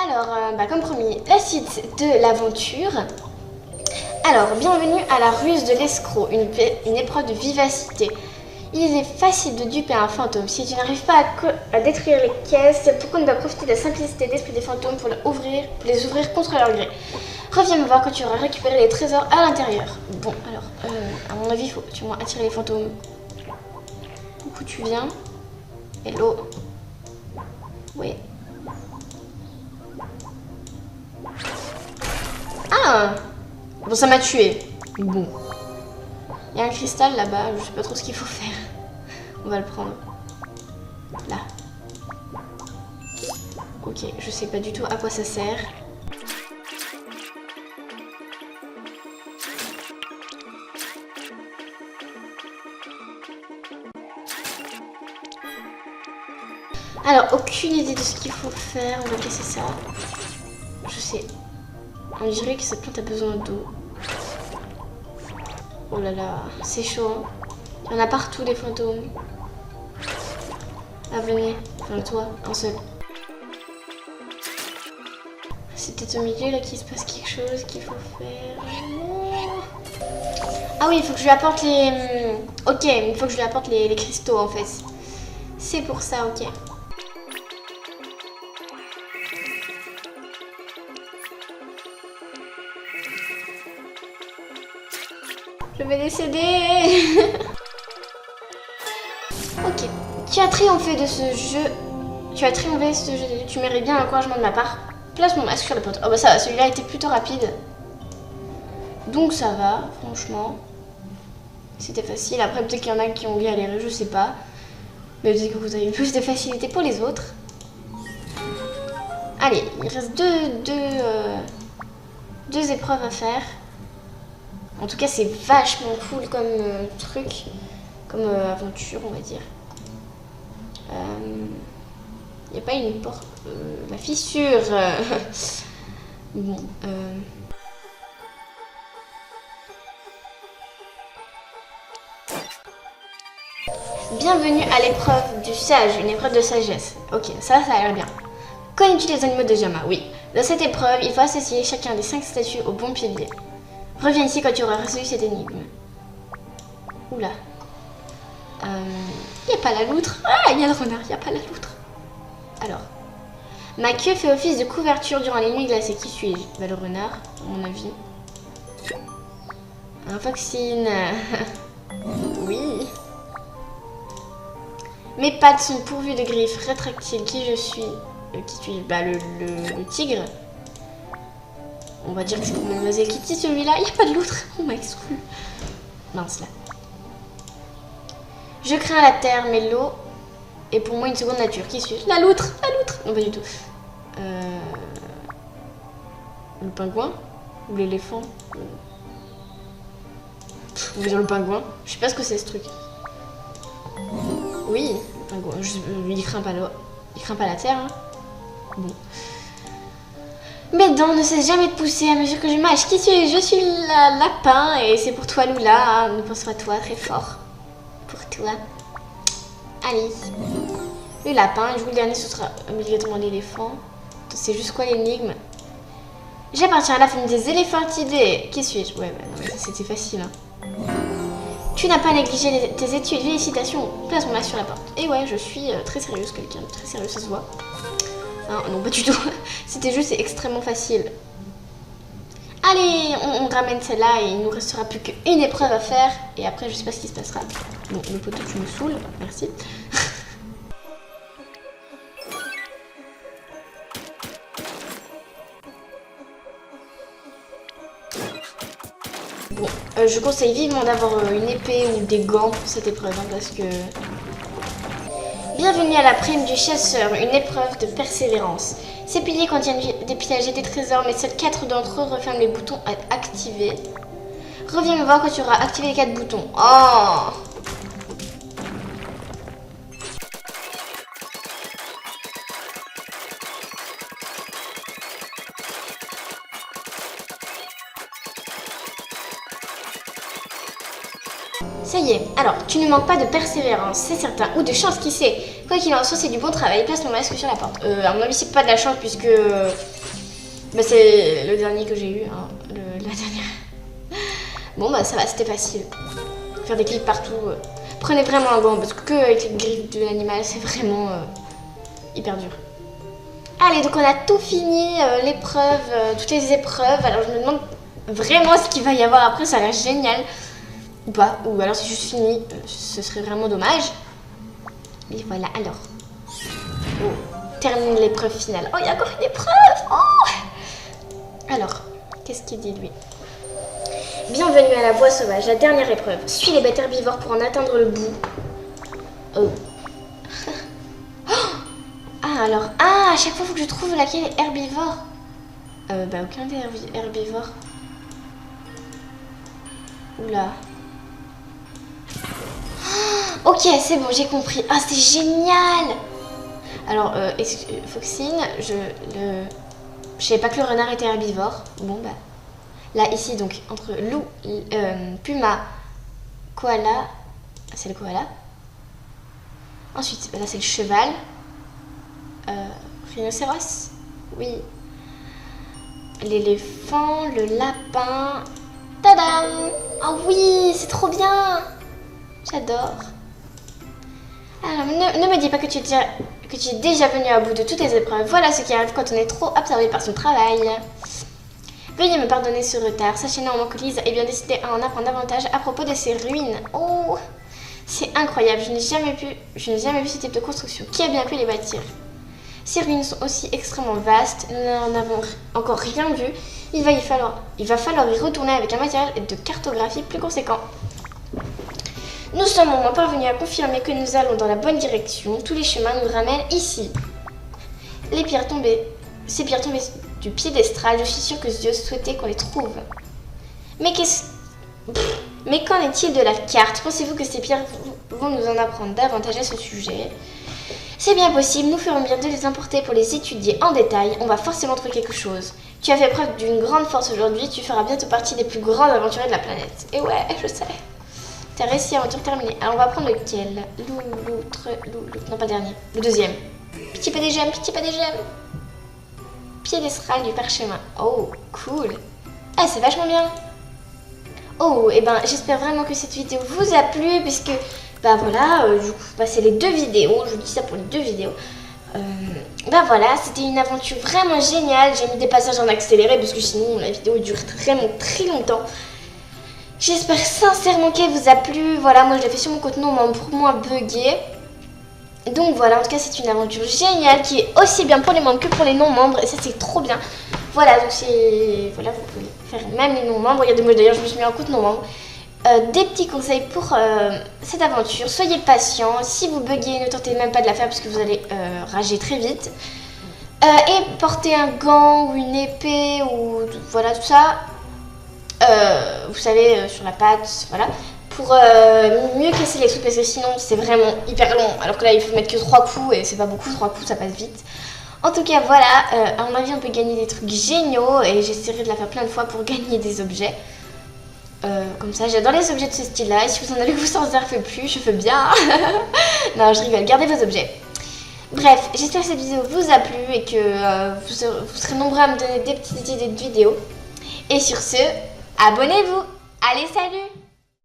Alors, comme promis, la suite de l'aventure. Alors, bienvenue à la ruse de l'escroc, une épreuve de vivacité. Il est facile de duper un fantôme. Si tu n'arrives pas à détruire les caisses, pourquoi ne pas profiter de la simplicité d'esprit des fantômes pour les ouvrir contre leur gré? Reviens me voir quand tu auras récupéré les trésors à l'intérieur. Bon, alors, à mon avis, il faut tu m'as attirer les fantômes. Où tu viens? Hello. Oui. Ah! Bon, ça m'a tué. Bon. Il y a un cristal là-bas, je sais pas trop ce qu'il faut faire. On va le prendre. Là. Ok, je sais pas du tout à quoi ça sert. Alors, aucune idée de ce qu'il faut faire. On va casser ça. Je sais. On dirait que cette plante a besoin d'eau. Oh là là, c'est chaud. Hein. Il y en a partout des fantômes. Ah, venez. Enfin, toi, un seul. C'est peut-être au milieu là qu'il se passe quelque chose qu'il faut faire. Non. Ah oui, il faut que je lui apporte les... Ok, il faut que je lui apporte les cristaux en fait. C'est pour ça, ok. Je vais décéder. Ok. Tu as triomphé de ce jeu. Tu mérites bien un encouragement de ma part. Place mon masque sur la porte. Oh bah ça va, celui-là était plutôt rapide. Donc ça va, franchement. C'était facile. Après peut-être qu'il y en a qui ont galéré, je sais pas. Mais peut-être que vous avez plus de facilité pour les autres. Allez, il reste deux épreuves à faire. En tout cas, c'est vachement cool comme truc, comme aventure, on va dire. Il n'y a pas une porte... la fissure. Bon. Bienvenue à l'épreuve du sage, une épreuve de sagesse. Ok, ça a l'air bien. Connais-tu les animaux de Jama? Oui. Dans cette épreuve, il faut associer chacun des 5 statues au bon pilier. Reviens ici quand tu auras résolu cette énigme. Oula. Il n'y a pas la loutre. Ah, il y a le renard, il n'y a pas la loutre. Alors. Ma queue fait office de couverture durant les nuits glacées. Qui suis-je? Bah, le renard, à mon avis. Un foxine. Oui. Mes pattes sont pourvues de griffes rétractiles. Qui je suis? Qui suis-je? Bah, le tigre. On va dire que c'est pour Mademoiselle Kitty celui-là. Il n'y a pas de loutre. On m'a exclu. Mince là. Je crains la terre, mais l'eau est pour moi une seconde nature. Qui suis-je? La loutre. La loutre. Non, pas du tout. Le pingouin? Ou l'éléphant? On va dire le pingouin. Je sais pas ce que c'est ce truc. Oui, le pingouin. Il craint pas l'eau. Il craint pas la terre. Hein. Bon. Mes dents ne cessent jamais de pousser à mesure que je mâche. Qui suis-je? Je suis le lapin et c'est pour toi Lula. Nous pensons à toi très fort. Pour toi. Allez. Le lapin, et je vous le dernier, ce sera obligatoirement l'éléphant. C'est juste quoi l'énigme? J'appartiens à la famille des éléphantidés. Qui suis-je? Ouais, non, mais ça c'était facile. Hein. Tu n'as pas négligé tes études. Félicitations. Place mon masque sur la porte. Et ouais, je suis très sérieuse, quelqu'un de très sérieux, ça se voit. Hein, non, pas du tout. C'était juste extrêmement facile. Allez, on ramène celle-là et il nous restera plus qu'une épreuve à faire. Et après, je sais pas ce qui se passera. Bon, le poteau, tu me saoules. Merci. Bon, je conseille vivement d'avoir une épée ou des gants pour cette épreuve. Hein, parce que... Bienvenue à la prime du chasseur, une épreuve de persévérance. Ces piliers contiennent des pièges et des trésors, mais seuls 4 d'entre eux referment les boutons à activer. Reviens me voir quand tu auras activé les 4 boutons. Oh! Ça y est, alors tu ne manques pas de persévérance, c'est certain, ou de chance, qui sait. Quoi qu'il en soit, c'est du bon travail. Place ton masque sur la porte. À mon avis, c'est pas de la chance puisque bah, c'est le dernier que j'ai eu. Hein, la dernière. Bon, bah ça va, c'était facile. Faire des clics partout. Prenez vraiment un gant parce que avec les griffes de l'animal, c'est vraiment hyper dur. Allez, donc on a tout fini, l'épreuve, toutes les épreuves. Alors je me demande vraiment ce qu'il va y avoir après, ça a l'air génial. Ou pas, ou alors c'est juste fini, ce serait vraiment dommage. Mais voilà, alors. Oh, termine l'épreuve finale. Oh, il y a encore une épreuve. Oh. Alors, qu'est-ce qu'il dit lui? Bienvenue à la voie sauvage, la dernière épreuve. Suis les bêtes herbivores pour en atteindre le bout. Oh. Ah, alors. Ah, à chaque fois, il faut que je trouve laquelle est herbivore. Bah, aucun des herbivores. Oula. Ok, c'est bon, j'ai compris. Ah, c'est génial. Alors, Foxine, je savais pas que le renard était herbivore. Bon, bah. Là, ici, donc, entre loup, puma, koala. C'est le koala. Ensuite, là, c'est le cheval. Rhinocéros. Oui. L'éléphant, le lapin. Tadam! Ah oui, c'est trop bien! J'adore. Alors, ne me dis pas que tu es déjà venu à bout de toutes les épreuves. Voilà ce qui arrive quand on est trop absorbé par son travail. Veuillez me pardonner ce retard. Sachez néanmoins que Lise est bien décidée à en apprendre davantage à propos de ces ruines. Oh, c'est incroyable. Je n'ai jamais vu ce type de construction. Qui a bien pu les bâtir? Ces ruines sont aussi extrêmement vastes. Nous n'en avons encore rien vu. Il va falloir y retourner avec un matériel de cartographie plus conséquent. Nous sommes au moins parvenus à confirmer que nous allons dans la bonne direction. Tous les chemins nous ramènent ici. Ces pierres tombées du piédestal, je suis sûre que Dieu souhaitait qu'on les trouve. Mais qu'en est-il de la carte? Pensez-vous que ces pierres vont nous en apprendre davantage à ce sujet? C'est bien possible, nous ferons bien de les importer pour les étudier en détail. On va forcément trouver quelque chose. Tu as fait preuve d'une grande force aujourd'hui, tu feras bientôt partie des plus grands aventuriers de la planète. Et ouais, je sais. T'as réussi, aventure terminée. Alors on va prendre lequel? Non, pas le dernier. Le deuxième. Pitié pas des gemmes, pitié pas des gemmes. Piédestal du parchemin. Oh, cool. Ah, c'est vachement bien. Oh, et ben j'espère vraiment que cette vidéo vous a plu, puisque, bah voilà, du coup, bah, c'est les deux vidéos. Je vous dis ça pour les deux vidéos. Bah voilà, c'était une aventure vraiment géniale. J'ai mis des passages en accéléré, parce que sinon la vidéo dure vraiment très longtemps. J'espère sincèrement qu'elle vous a plu. Voilà, moi je l'ai fait sur mon compte non pour moins bugger. Donc voilà, en tout cas c'est une aventure géniale qui est aussi bien pour les membres que pour les non-membres. Et ça c'est trop bien. Voilà, donc c'est... Voilà, vous pouvez faire même les non-membres. Regardez, moi d'ailleurs je me suis mis en compte non-membre. Des petits conseils pour cette aventure. Soyez patient. Si vous buguez, ne tentez même pas de la faire parce que vous allez rager très vite. Et portez un gant ou une épée ou voilà tout ça. Vous savez, sur la patte, voilà, pour mieux casser les trucs parce que sinon c'est vraiment hyper long. Alors que là il faut mettre que 3 coups et c'est pas beaucoup, 3 coups ça passe vite. En tout cas voilà, à mon avis on peut gagner des trucs géniaux et j'essaierai de la faire plein de fois pour gagner des objets. Comme ça, j'adore les objets de ce style là et si vous en avez que vous en servez plus, je veux bien. Non je rigole, gardez vos objets. Bref, j'espère que cette vidéo vous a plu et que vous serez nombreux à me donner des petites idées de vidéos. Et sur ce, abonnez-vous. Allez, salut!